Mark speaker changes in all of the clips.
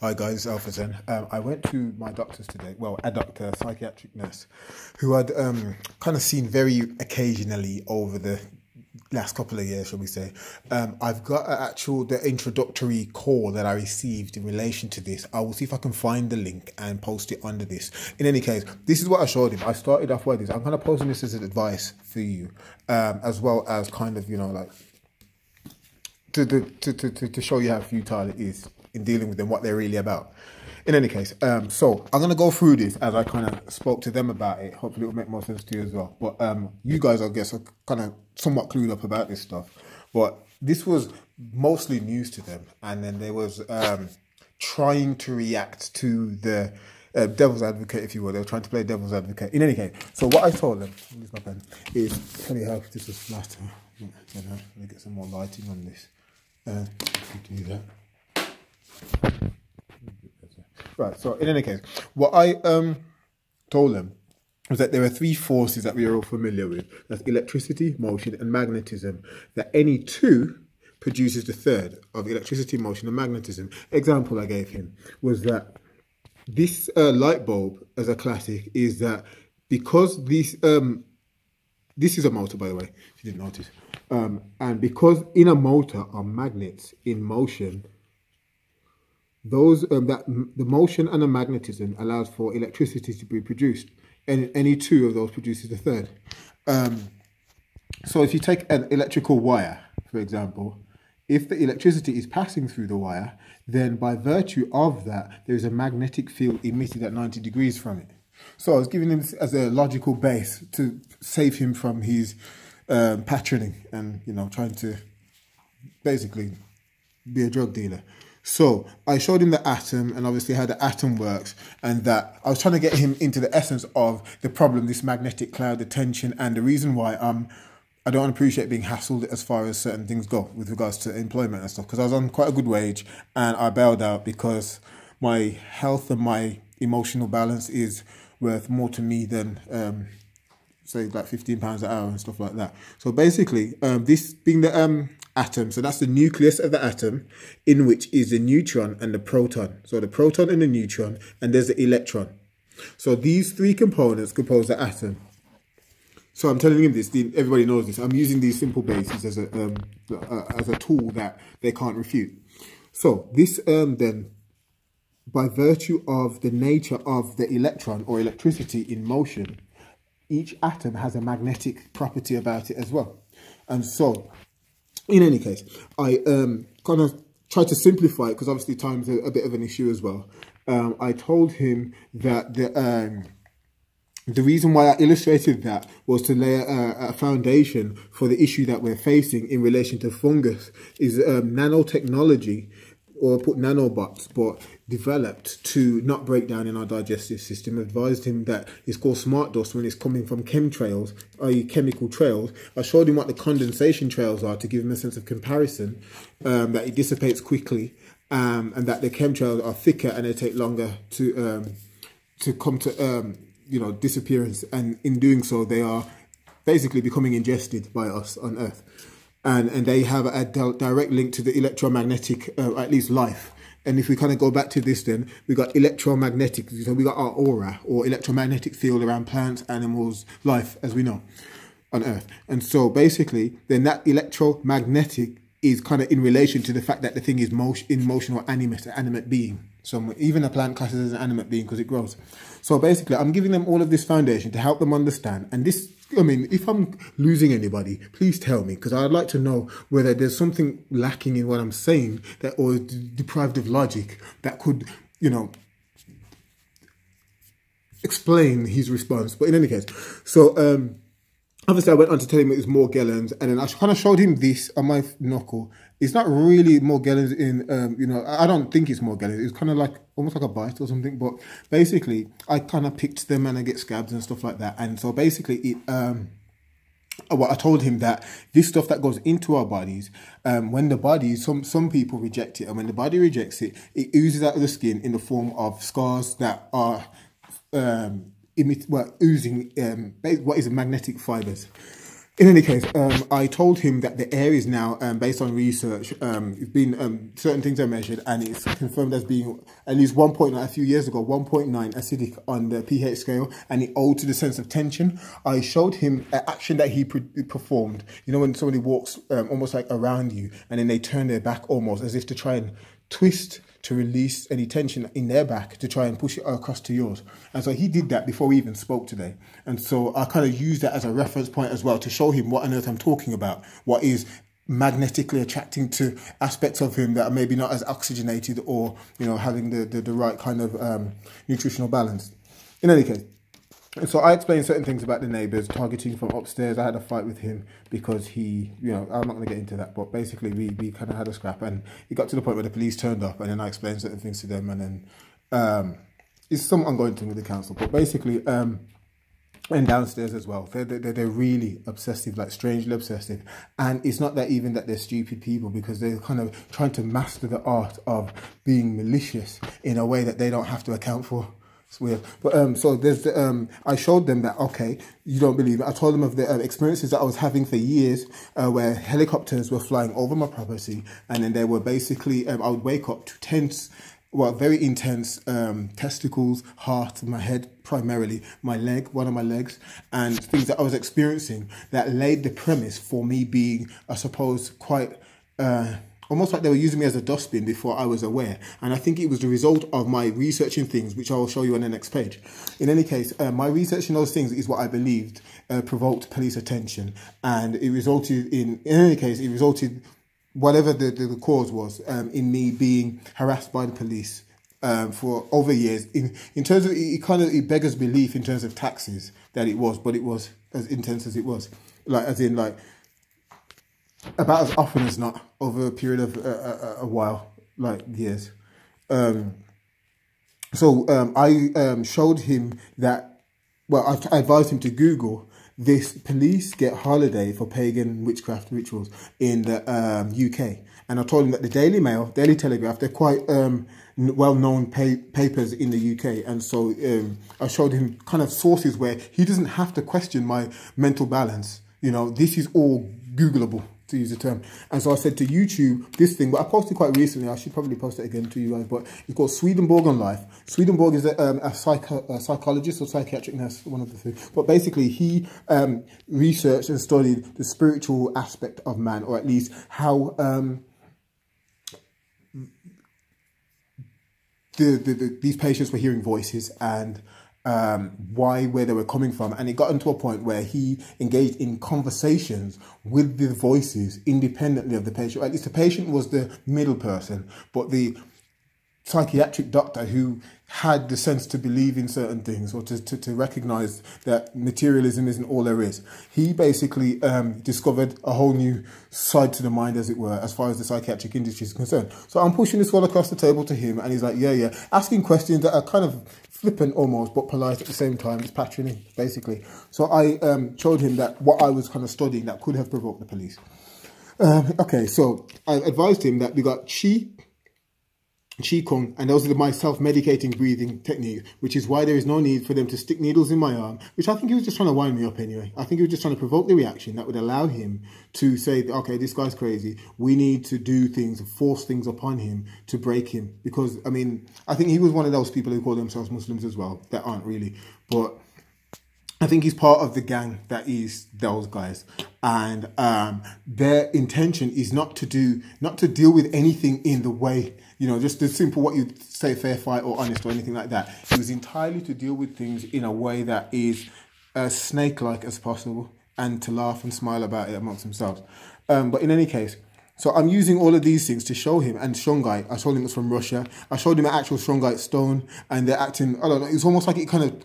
Speaker 1: Hi guys, it's Alpha Zen. I went to my doctor's today, well, a doctor, a psychiatric nurse, who I'd kind of seen very occasionally over the last couple of years, shall we say. I've got the introductory call that I received in relation to this. I will see if I can find the link and post it under this. In any case, this is what I showed him. I started off with this. I'm kind of posting this as an advice for you, as well as kind of, like, to show you how futile it is in dealing with them, what they're really about. In any case, so I'm going to go through this as I kind of spoke to them about it. Hopefully it will make more sense to you as well. But you guys, I guess, are kind of somewhat clued up about this stuff. But this was mostly news to them. And then they was trying to react to the devil's advocate, if you will. They were trying to play devil's advocate. In any case, so what I told them, use my pen, is tell you how this was last time. Let me get some more lighting on this. Do that. Right, so in any case, what I told them was that there are three forces that we are all familiar with. That's electricity, motion, and magnetism. That any two produces the third of electricity, motion, and magnetism. Example I gave him was that this light bulb, as a classic, is that because this is a motor, by the way, if you didn't notice, and because in a motor are magnets in motion, those the motion and the magnetism allows for electricity to be produced, and any two of those produces the third. So if you take an electrical wire, for example, if the electricity is passing through the wire, then by virtue of that, there is a magnetic field emitted at 90 degrees from it. So I was giving him this as a logical base to save him from his patroning and, trying to basically be a drug dealer. So I showed him the atom and obviously how the atom works, and that I was trying to get him into the essence of the problem, this magnetic cloud, the tension, and the reason why I don't appreciate being hassled as far as certain things go with regards to employment and stuff, because I was on quite a good wage and I bailed out because my health and my emotional balance is worth more to me than say like £15 an hour and stuff like that. So basically, this being the atom, so that's the nucleus of the atom, in which is the neutron and the proton. So the proton and the neutron, and there's the electron. So these three components compose the atom. So I'm telling him this, everybody knows this. I'm using these simple bases as a tool that they can't refute. So this then, by virtue of the nature of the electron or electricity in motion, each atom has a magnetic property about it as well. And so, in any case, I kind of tried to simplify it because obviously time's a bit of an issue as well. I told him that the reason why I illustrated that was to lay a foundation for the issue that we're facing in relation to fungus is nanotechnology, or put nanobots, but developed to not break down in our digestive system. I advised him that it's called smart dust when it's coming from chemtrails, i.e. chemical trails. I showed him what the condensation trails are to give him a sense of comparison, that it dissipates quickly, and that the chemtrails are thicker and they take longer to come to disappearance, and in doing so they are basically becoming ingested by us on Earth. And they have a direct link to the electromagnetic, at least life. And if we kind of go back to this, then we got electromagnetic. So we got our aura or electromagnetic field around plants, animals, life, as we know, on Earth. And so basically, then that electromagnetic is kind of in relation to the fact that the thing is in motion or animate, an animate being. So even a plant classes as an animate being because it grows. So basically, I'm giving them all of this foundation to help them understand. And this, if I'm losing anybody, please tell me, because I'd like to know whether there's something lacking in what I'm saying that, or deprived of logic that could, explain his response. But in any case, so obviously I went on to tell him it was Morgellons, and then I kind of showed him this on my knuckle. It's not really Morgellons in, I don't think it's Morgellons. It's kind of like, almost like a bite or something. But basically, I kind of picked them and I get scabs and stuff like that. And so basically, it, well, I told him that this stuff that goes into our bodies, when the body, some people reject it. And when the body rejects it, it oozes out of the skin in the form of scars that are oozing what is magnetic fibers. In any case, I told him that the air is now, based on research, it's been certain things are measured, and it's confirmed as being at least 1.9 a few years ago, 1.9 acidic on the pH scale, and it owed to the sense of tension. I showed him an action that he performed. You know, when somebody walks almost like around you, and then they turn their back almost as if to try and twist to release any tension in their back to try and push it across to yours. And so he did that before we even spoke today. And so I kind of used that as a reference point as well to show him what on earth I'm talking about, what is magnetically attracting to aspects of him that are maybe not as oxygenated or, you know, having the right kind of nutritional balance. In any case, and so I explained certain things about the neighbours targeting from upstairs. I had a fight with him because he, you know, I'm not going to get into that, but basically we kind of had a scrap, and it got to the point where the police turned up, and then I explained certain things to them, and then it's some ongoing thing with the council, but basically and downstairs as well, they're really obsessive, like strangely obsessive. And it's not that even that they're stupid people, because they're kind of trying to master the art of being malicious in a way that they don't have to account for. It's weird. But so there's the I showed them that, okay, you don't believe it. I told them of the experiences that I was having for years, where helicopters were flying over my property, and then they were basically I would wake up to tense, well, very intense testicles, heart, my head primarily, my leg, one of my legs, and things that I was experiencing that laid the premise for me being, I suppose, quite almost like they were using me as a dustbin before I was aware. And I think it was the result of my researching things, which I will show you on the next page. In any case, my research in those things is what I believed provoked police attention. And it resulted in any case, it resulted, whatever the cause was, in me being harassed by the police for over years. In terms of, it beggars belief in terms of taxes that it was, but it was as intense as it was. Like, as in, like, about as often as not over a period of a while, like years. I showed him that, well, I advised him to Google this police get holiday for pagan witchcraft rituals in the UK. And I told him that the Daily Mail, Daily Telegraph, they're quite well-known papers in the UK. And so I showed him kind of sources where he doesn't have to question my mental balance. You know, this is all Googleable, to use the term. And so I said to YouTube this thing, but I posted quite recently, I should probably post it again to you guys, but it's called Swedenborg on Life. Swedenborg is a psychologist or psychiatric nurse, one of the two. But basically he researched and studied the spiritual aspect of man, or at least how these patients were hearing voices, and where they were coming from. And it got into a point where he engaged in conversations with the voices independently of the patient. Or at least the patient was the middle person, but the psychiatric doctor who had the sense to believe in certain things, or to recognize that materialism isn't all there is. He basically discovered a whole new side to the mind, as it were, as far as the psychiatric industry is concerned. So I'm pushing this all across the table to him, and he's like, yeah, asking questions that are kind of flippant almost, but polite at the same time. It's patronage, basically. So I showed him that what I was kind of studying that could have provoked the police. Okay, so I advised him that we got Qigong, and those are my self-medicating breathing technique, which is why there is no need for them to stick needles in my arm, which I think he was just trying to wind me up anyway. I think he was just trying to provoke the reaction that would allow him to say, okay, this guy's crazy. We need to do things, force things upon him to break him. Because, I mean, I think he was one of those people who call themselves Muslims as well, that aren't really. But I think he's part of the gang that is those guys. And their intention is not to deal with anything in the way, you know, just the simple what you'd say, fair fight or honest or anything like that. It was entirely to deal with things in a way that is as snake-like as possible, and to laugh and smile about it amongst themselves. But in any case, so I'm using all of these things to show him. And shungite, I told him it's from Russia. I showed him an actual shungite stone, and they're acting, I don't know, it's almost like it kind of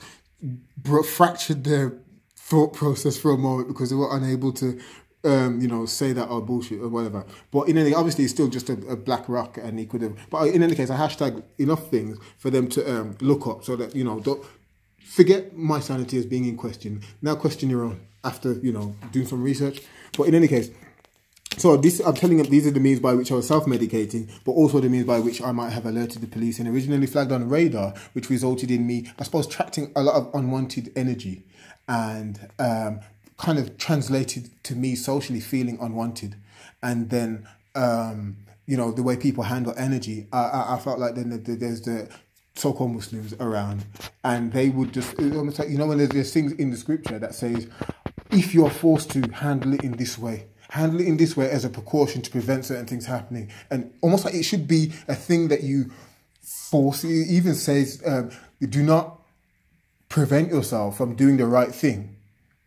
Speaker 1: fractured their thought process for a moment, because they were unable to you know, say that, oh, bullshit or whatever. But in any, obviously it's still just a black rock, and he could have, but in any case, I hashtag enough things for them to look up, so that, you know, don't forget my sanity as being in question. Now question your own after, you know, doing some research. But in any case, so this, I'm telling them these are the means by which I was self-medicating, but also the means by which I might have alerted the police, and originally flagged on radar, which resulted in me, I suppose, attracting a lot of unwanted energy, and kind of translated to me socially feeling unwanted. And then, you know, the way people handle energy, I felt like then there's the so-called Muslims around, and they would just, it's almost like, you know, when there's things in the scripture that says, if you're forced to handle it in this way, handle it in this way as a precaution to prevent certain things happening. And almost like it should be a thing that you force. It even says, do not prevent yourself from doing the right thing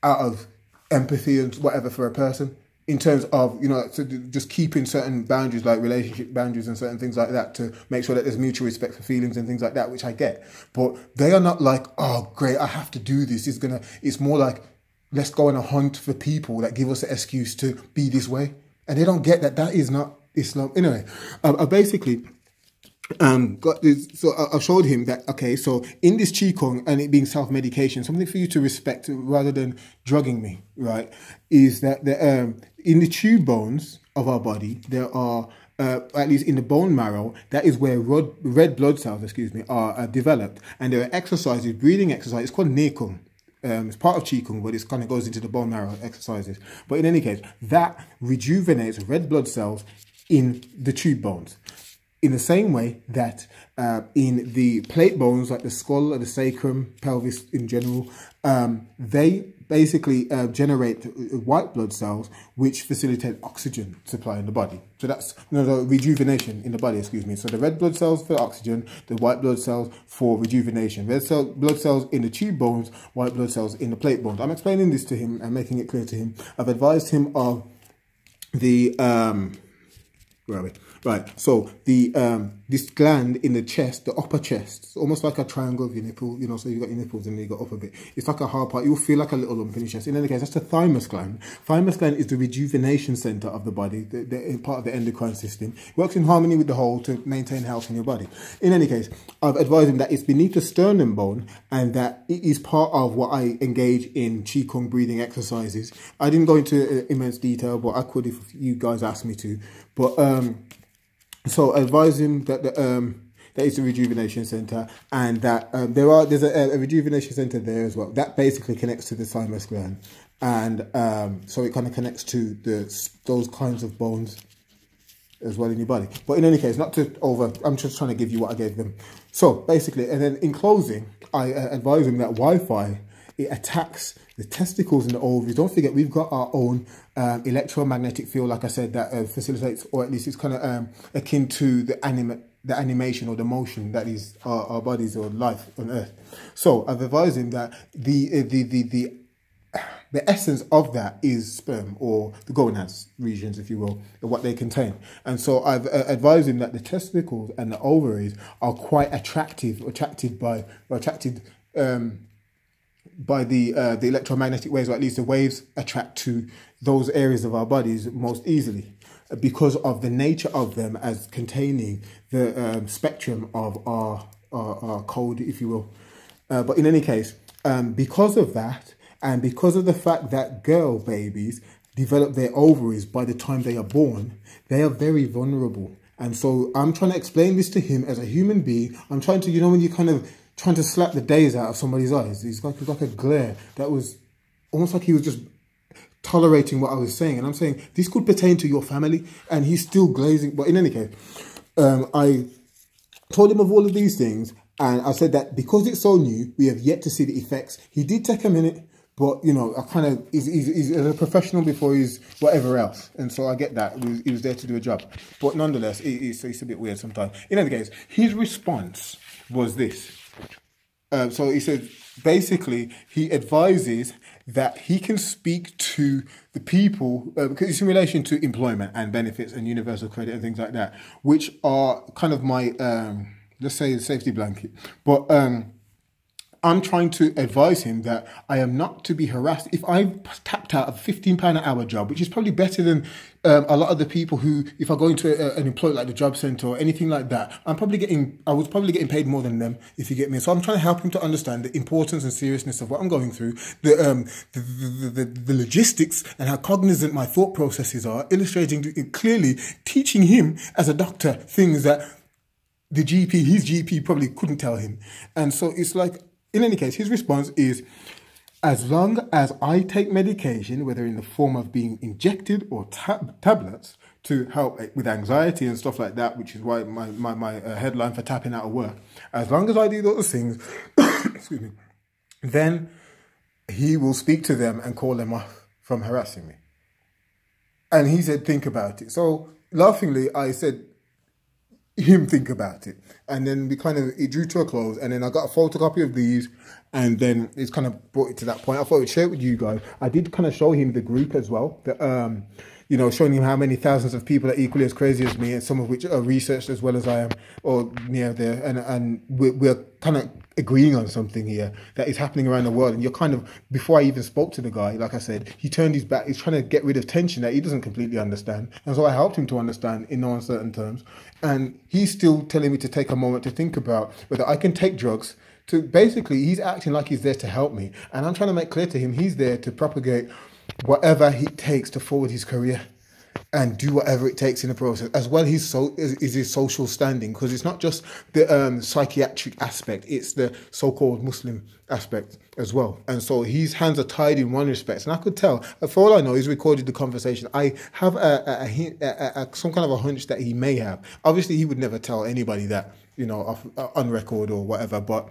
Speaker 1: out of empathy and whatever for a person, in terms of, you know, so just keeping certain boundaries, like relationship boundaries and certain things like that, to make sure that there's mutual respect for feelings and things like that, which I get. But they are not like, oh, great, I have to do this. It's more like, let's go on a hunt for people that give us an excuse to be this way. And they don't get that that is not Islam. Anyway, I basically got this. So I showed him that, okay, so in this Qigong and it being self-medication, something for you to respect rather than drugging me, right, is that in the tube bones of our body, there are, at least in the bone marrow, that is where red blood cells, are developed. And there are exercises, breathing exercises, it's called Neikung. It's part of Qigong, but it kind of goes into the bone marrow exercises. But in any case, that rejuvenates red blood cells in the tube bones. In the same way that in the plate bones, like the skull or the sacrum, pelvis in general, they basically generate white blood cells which facilitate oxygen supply in the body. So that's, no, the rejuvenation in the body, excuse me. So the red blood cells for oxygen, the white blood cells for rejuvenation. Blood cells in the tube bones, white blood cells in the plate bones. I'm explaining this to him and making it clear to him. I've advised him of the where are we? Right, so the this gland in the chest, the upper chest, it's almost like a triangle of your nipple, you know, so you've got your nipples and then you got up a bit. It's like a hard part. You'll feel like a little lump in your chest. In any case, that's the thymus gland. Thymus gland is the rejuvenation center of the body, the part of the endocrine system. It works in harmony with the whole to maintain health in your body. In any case, I've advised him that it's beneath the sternum bone and that it is part of what I engage in Qigong breathing exercises. I didn't go into immense detail, but I could if you guys asked me to. But so advise him that that is a rejuvenation center, and that there's a rejuvenation center there as well. That basically connects to the thymus gland, and so it kind of connects to those kinds of bones as well in your body. But in any case, not to I'm just trying to give you what I gave them. So basically, and then in closing, I advise him that Wi-Fi, it attacks the testicles and the ovaries. Don't forget, we've got our own electromagnetic field, like I said, that facilitates, or at least it's kind of akin to the animation or the motion that is our bodies or life on Earth. So I've advised him that the essence of that is sperm, or the gonads regions, if you will, what they contain. And so I've advised him that the testicles and the ovaries are quite attracted by the electromagnetic waves, or at least the waves attract to those areas of our bodies most easily, because of the nature of them as containing the spectrum of our code, if you will. But in any case, because of that, and because of the fact that girl babies develop their ovaries by the time they are born, they are very vulnerable. And so I'm trying to explain this to him as a human being. I'm trying to, you know, when you kind of trying to slap the days out of somebody's eyes. It's like a glare that was almost like he was just tolerating what I was saying. And I'm saying, this could pertain to your family, and he's still glazing. But in any case, I told him of all of these things, and I said that because it's so new, we have yet to see the effects. He did take a minute, but, you know, I kind of, he's a professional before he's whatever else. And so I get that. He was there to do a job. But nonetheless, it's a bit weird sometimes. In any case, his response was this. So he said, basically, he advises that he can speak to the people, because it's in relation to employment and benefits and universal credit and things like that, which are kind of my, let's say, safety blanket. But I'm trying to advise him that I am not to be harassed. If I tapped out a £15 an hour job, which is probably better than a lot of the people who, if I go into an employer like the job centre or anything like that, I was probably getting paid more than them, if you get me. So I'm trying to help him to understand the importance and seriousness of what I'm going through, the logistics and how cognizant my thought processes are, illustrating clearly, teaching him as a doctor things that his GP probably couldn't tell him. And so it's like, in any case, his response is, as long as I take medication, whether in the form of being injected or tablets to help with anxiety and stuff like that, which is why my headline for tapping out of work, as long as I do those things, excuse me, then he will speak to them and call them off from harassing me. And he said, think about it. So laughingly, I said, him think about it. And then it drew to a close. And then I got a photocopy of these. And then it's kind of brought it to that point. I thought I would share it with you guys. I did kind of show him the group as well. You know, showing him how many thousands of people are equally as crazy as me, and some of which are researched as well as I am, or near there. And we're kind of agreeing on something here that is happening around the world. And you're kind of, before I even spoke to the guy, like I said, he turned his back. He's trying to get rid of tension that he doesn't completely understand. And so I helped him to understand in no uncertain terms. And he's still telling me to take a moment to think about whether I can take drugs. To basically, he's acting like he's there to help me. And I'm trying to make clear to him he's there to propagate whatever it takes to forward his career and do whatever it takes in the process, as well is his social standing, because it's not just the psychiatric aspect, it's the so-called Muslim aspect as well. And so his hands are tied in one respect, and I could tell, for all I know, he's recorded the conversation. I have some kind of a hunch that he may have. Obviously, he would never tell anybody that, you know, on record or whatever, but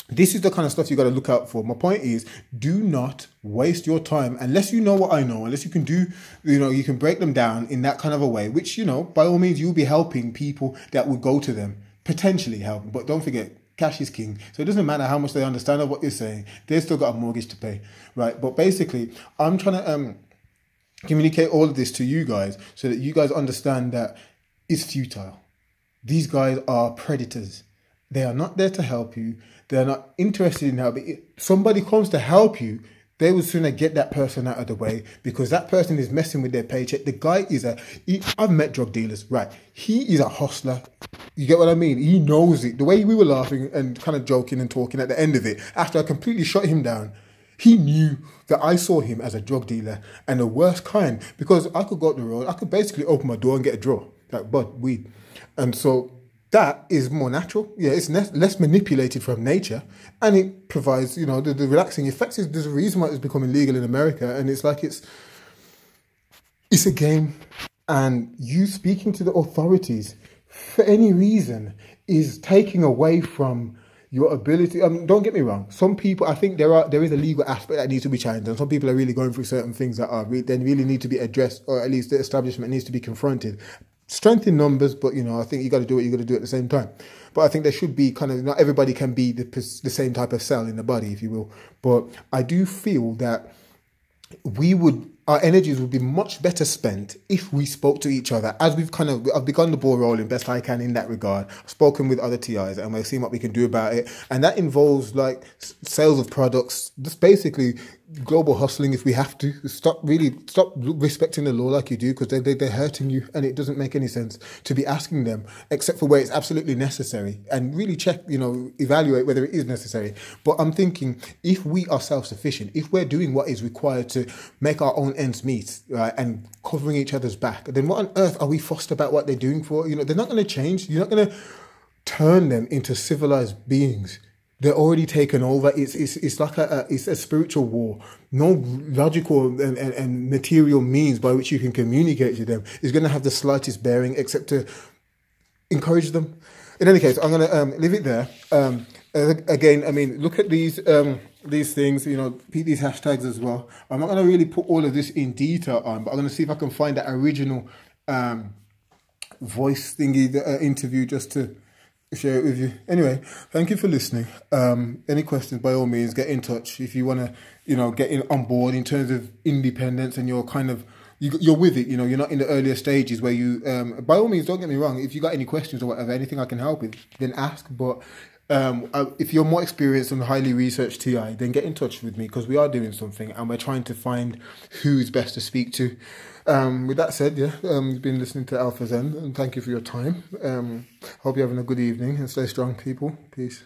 Speaker 1: this is the kind of stuff you got to look out for. My point is, do not waste your time unless you know what I know, unless you can do, you know, you can break them down in that kind of a way, which, you know, by all means, you'll be helping people that would go to them, potentially helping. But don't forget, cash is king. So it doesn't matter how much they understand of what you're saying. They've still got a mortgage to pay, right? But basically, I'm trying to communicate all of this to you guys so that you guys understand that it's futile. These guys are predators. They are not there to help you. They're not interested in helping. If somebody comes to help you, they would sooner get that person out of the way, because that person is messing with their paycheck. The guy is I've met drug dealers, right? He is a hustler. You get what I mean? He knows it. The way we were laughing and kind of joking and talking at the end of it, after I completely shut him down, he knew that I saw him as a drug dealer, and the worst kind, because I could go up the road, I could basically open my door and get a draw, like bud, weed. And so that is more natural. Yeah, it's less manipulated from nature, and it provides, you know, the relaxing effects. There's a reason why it's becoming legal in America, and it's like it's a game. And you speaking to the authorities for any reason is taking away from your ability. Don't get me wrong. Some people, I think there is a legal aspect that needs to be changed, and some people are really going through certain things that then really need to be addressed, or at least the establishment needs to be confronted. Strength in numbers, but, you know, I think you got to do what you got to do at the same time. But I think there should be kind of, not everybody can be the same type of cell in the body, if you will. But I do feel that our energies would be much better spent if we spoke to each other, as I've begun the ball rolling best I can in that regard. I've spoken with other TIs, and we're seeing what we can do about it. And that involves like sales of products, just basically global hustling if we have to. Stop respecting the law like you do, because they're hurting you, and it doesn't make any sense to be asking them, except for where it's absolutely necessary, and really check, you know, evaluate whether it is necessary. But I'm thinking, if we are self-sufficient, if we're doing what is required to make our own ends meet, right, and covering each other's back, then what on earth are we fussed about what they're doing for? You know, they're not going to change. You're not going to turn them into civilized beings. They're already taken over. It's like it's a spiritual war. No logical and material means by which you can communicate to them is going to have the slightest bearing, except to encourage them. In any case, I'm going to leave it there. Again, I mean, look at these things, you know, these hashtags as well. I'm not going to really put all of this in detail on, but I'm going to see if I can find that original voice thingy, the interview, just to share it with you. Anyway, thank you for listening. Any questions, by all means, get in touch. If you want to, you know, get on board in terms of independence, and you're kind of, you're with it, you know, you're not in the earlier stages where you, by all means, don't get me wrong, if you got any questions or whatever, anything I can help with, then ask. But if you're more experienced and highly researched TI, then get in touch with me, because we are doing something and we're trying to find who's best to speak to. With that said, yeah, you've been listening to Alpha Zen, and thank you for your time. Hope you're having a good evening, and stay strong, people. Peace.